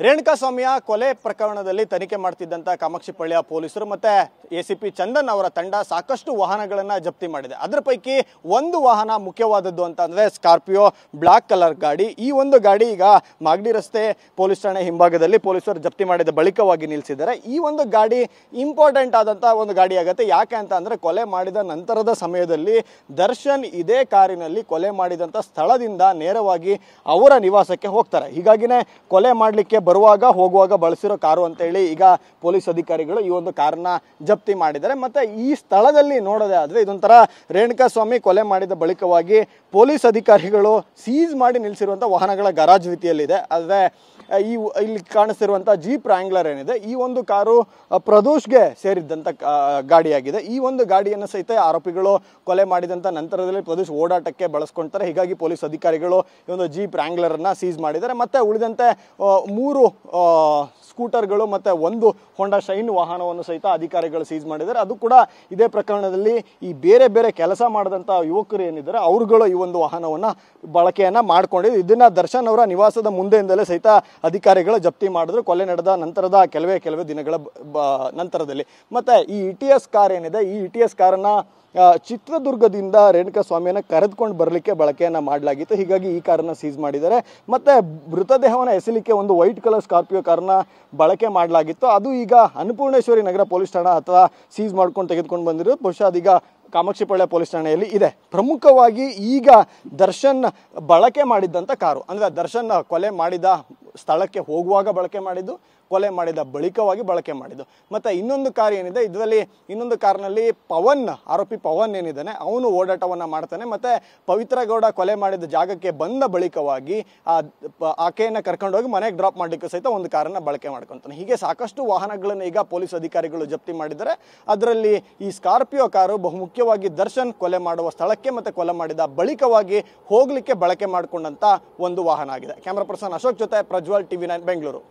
ರೇಣುಕಾಸ್ವಾಮಿಯ ಕೊಲೆ ಪ್ರಕರಣದಲ್ಲಿ ತನಿಖೆ ಮಾಡ್ತಿದ್ದಂತ ಕಾಮಾಕ್ಷಿಪಳ್ಳಿಯ ಪೊಲೀಸರು ಮತ್ತೆ ಎಸಿಪಿ ಚಂದನ್ ಅವರ ತಂಡ ಸಾಕಷ್ಟು ವಾಹನಗಳನ್ನು ಜಪ್ತಿ ಮಾಡಿದೆ. ಅದರ ಪೈಕಿ ಒಂದು ವಾಹನ ಮುಖ್ಯವಾದದ್ದು ಅಂತ ಅಂದ್ರೆ ಸ್ಕಾರ್ಪಿಯೋ ಬ್ಲಾಕ್ ಕಲರ್ ಗಾಡಿ. ಈ ಒಂದು ಗಾಡಿ ಈಗ ಮಾಗಡಿ ರಸ್ತೆ ಪೊಲೀಸ್ ಠಾಣೆ ಹಿಂಭಾಗದಲ್ಲಿ ಪೊಲೀಸರು ಜಪ್ತಿ ಮಾಡಿದ ಬಳಿಕವಾಗಿ ನಿಲ್ಲಿಸಿದ್ದಾರೆ. ಈ ಒಂದು ಗಾಡಿ ಇಂಪಾರ್ಟೆಂಟ್ ಆದಂತ ಒಂದು ಗಾಡಿ ಆಗುತ್ತೆ. ಯಾಕೆ ಅಂತ ಅಂದ್ರೆ ಕೊಲೆ ಮಾಡಿದ ನಂತರದ ಸಮಯದಲ್ಲಿ ದರ್ಶನ್ ಇದೇ ಕಾರಿನಲ್ಲಿ ಕೊಲೆ ಮಾಡಿದಂತ ಸ್ಥಳದಿಂದ ನೇರವಾಗಿ ಅವರ ನಿವಾಸಕ್ಕೆ ಹೋಗ್ತಾರೆ. ಹೀಗಾಗಿನೇ ಕೊಲೆ ಮಾಡಲಿಕ್ಕೆ ಬರುವಾಗ ಹೋಗುವಾಗ ಬಳಸಿರೋ ಕಾರು ಅಂತ ಹೇಳಿ ಈಗ ಪೊಲೀಸ್ ಅಧಿಕಾರಿಗಳು ಈ ಒಂದು ಕಾರನ್ನ ಜಪ್ತಿ ಮಾಡಿದ್ದಾರೆ. ಮತ್ತೆ ಈ ಸ್ಥಳದಲ್ಲಿ ನೋಡೋದೇ ಆದ್ರೆ ಇದೊಂಥರ ರೇಣುಕಾಸ್ವಾಮಿ ಕೊಲೆ ಮಾಡಿದ ಬಳಿಕವಾಗಿ ಪೊಲೀಸ್ ಅಧಿಕಾರಿಗಳು ಸೀಸ್ ಮಾಡಿ ನಿಲ್ಲಿಸಿರುವಂಥ ವಾಹನಗಳ ಗರಾಜ್ ರೀತಿಯಲ್ಲಿದೆ. ಆದರೆ ಇಲ್ಲಿ ಕಾಣಿಸ್ತಿರುವಂಥ ಜೀಪ್ ವ್ರ್ಯಾಂಗ್ಲರ್ ಏನಿದೆ, ಈ ಒಂದು ಕಾರು ಪ್ರದೋಷ್ಗೆ ಸೇರಿದ್ದಂಥ ಗಾಡಿಯಾಗಿದೆ. ಈ ಒಂದು ಗಾಡಿಯನ್ನು ಸಹಿತ ಆರೋಪಿಗಳು ಕೊಲೆ ಮಾಡಿದಂಥ ನಂತರದಲ್ಲಿ ಪ್ರದೋಷ್ ಓಡಾಟಕ್ಕೆ ಬಳಸ್ಕೊಳ್ತಾರೆ. ಹೀಗಾಗಿ ಪೊಲೀಸ್ ಅಧಿಕಾರಿಗಳು ಈ ಒಂದು ಜೀಪ್ ವ್ರ್ಯಾಂಗ್ಲರನ್ನು ಸೀಸ್ ಮಾಡಿದ್ದಾರೆ. ಮತ್ತೆ ಉಳಿದಂತೆ 3 ಸ್ಕೂಟರ್ಗಳು ಮತ್ತೆ 1 ಹೋಂಡಾ ಶೈನ್ ವಾಹನವನ್ನು ಸಹಿತ ಅಧಿಕಾರಿಗಳು ಸೀಸ್ ಮಾಡಿದ್ದಾರೆ. ಅದು ಕೂಡ ಇದೇ ಪ್ರಕರಣದಲ್ಲಿ ಈ ಬೇರೆ ಬೇರೆ ಕೆಲಸ ಮಾಡಿದಂಥ ಯುವಕರು ಏನಿದ್ದಾರೆ ಅವರುಗಳು ಈ ಒಂದು ವಾಹನವನ್ನು ಬಳಕೆಯನ್ನ ಮಾಡ್ಕೊಂಡಿದ್ದು. ಇದನ್ನ ದರ್ಶನ್ ಅವರ ನಿವಾಸದ ಮುಂದೆಯಿಂದಲೇ ಸಹಿತ ಅಧಿಕಾರಿಗಳು ಜಪ್ತಿ ಮಾಡಿದ್ರು ಕೊಲೆ ನಡೆದ ನಂತರದ ಕೆಲವೇ ದಿನಗಳ ನಂತರದಲ್ಲಿ. ಮತ್ತೆ ಈ ಇಟಿಎಸ್ ಕಾರ್ ಏನಿದೆ, ಈ ಇಟಿಎಸ್ ಕಾರನ್ನ ಚಿತ್ರದುರ್ಗದಿಂದ ರೇಣುಕಾಸ್ವಾಮಿಯನ್ನು ಕರೆದುಕೊಂಡು ಬರಲಿಕ್ಕೆ ಬಳಕೆಯನ್ನ ಮಾಡಲಾಗಿತ್ತು. ಹೀಗಾಗಿ ಈ ಕಾರನ್ನ ಸೀಸ್ ಮಾಡಿದ್ದಾರೆ. ಮತ್ತೆ ಮೃತದೇಹವನ್ನು ಎಸಲಿಕ್ಕೆ ಒಂದು ವೈಟ್ ಕಲರ್ ಸ್ಕಾರ್ಪಿಯೋ ಕಾರನ್ನ ಬಳಕೆ ಮಾಡಲಾಗಿತ್ತು. ಅದು ಈಗ ಅನ್ನಪೂರ್ಣೇಶ್ವರಿ ನಗರ ಪೊಲೀಸ್ ಠಾಣಾ ಅಥವಾ ಸೀಸ್ ಮಾಡ್ಕೊಂಡು ತೆಗೆದುಕೊಂಡು ಬಂದಿರೋದು ಬಹುಶಃ ಅದೀಗ ಕಾಮಾಕ್ಷಿಪಳ್ಳಿ ಪೊಲೀಸ್ ಠಾಣೆಯಲ್ಲಿ ಇದೆ. ಪ್ರಮುಖವಾಗಿ ಈಗ ದರ್ಶನ್ ಬಳಕೆ ಮಾಡಿದ್ದಂಥ ಕಾರು ಅಂದ್ರೆ ದರ್ಶನ್ ಕೊಲೆ ಮಾಡಿದ ಸ್ಥಳಕ್ಕೆ ಹೋಗುವಾಗ ಬಳಕೆ ಮಾಡಿದ್ದು, ಕೊಲೆ ಮಾಡಿದ ಬಳಿಕವಾಗಿ ಬಳಕೆ ಮಾಡಿದ್ದು. ಮತ್ತೆ ಇನ್ನೊಂದು ಕಾರ್ ಏನಿದೆ, ಇದರಲ್ಲಿ ಇನ್ನೊಂದು ಕಾರ್ನಲ್ಲಿ ಆರೋಪಿ ಪವನ್ ಏನಿದ್ದಾನೆ ಅವನು ಓಡಾಟವನ್ನ ಮಾಡ್ತಾನೆ. ಮತ್ತೆ ಪವಿತ್ರ ಗೌಡ ಕೊಲೆ ಮಾಡಿದ ಜಾಗಕ್ಕೆ ಬಂದ ಬಳಿಕವಾಗಿ ಆಕೆಯನ್ನ ಕರ್ಕೊಂಡೋಗಿ ಮನೆಗೆ ಡ್ರಾಪ್ ಮಾಡ್ಲಿಕ್ಕೆ ಸಹಿತ ಒಂದು ಕಾರನ್ನ ಬಳಕೆ ಮಾಡ್ಕೊತಾನೆ. ಹೀಗೆ ಸಾಕಷ್ಟು ವಾಹನಗಳನ್ನು ಈಗ ಪೊಲೀಸ್ ಅಧಿಕಾರಿಗಳು ಜಪ್ತಿ ಮಾಡಿದ್ದಾರೆ. ಅದರಲ್ಲಿ ಈ ಸ್ಕಾರ್ಪಿಯೋ ಕಾರು ಬಹುಮುಖ್ಯವಾಗಿ ದರ್ಶನ್ ಕೊಲೆ ಮಾಡುವ ಸ್ಥಳಕ್ಕೆ ಮತ್ತೆ ಕೊಲೆ ಮಾಡಿದ ಬಳಿಕವಾಗಿ ಹೋಗ್ಲಿಕ್ಕೆ ಬಳಕೆ ಮಾಡಿಕೊಂಡಂತ ಒಂದು ವಾಹನ ಆಗಿದೆ. ಕ್ಯಾಮರಾ ಪರ್ಸನ್ ಅಶೋಕ್ ಜೊತೆ ಪ್ರಜ್ವಲ್, TV9 ಬೆಂಗಳೂರು.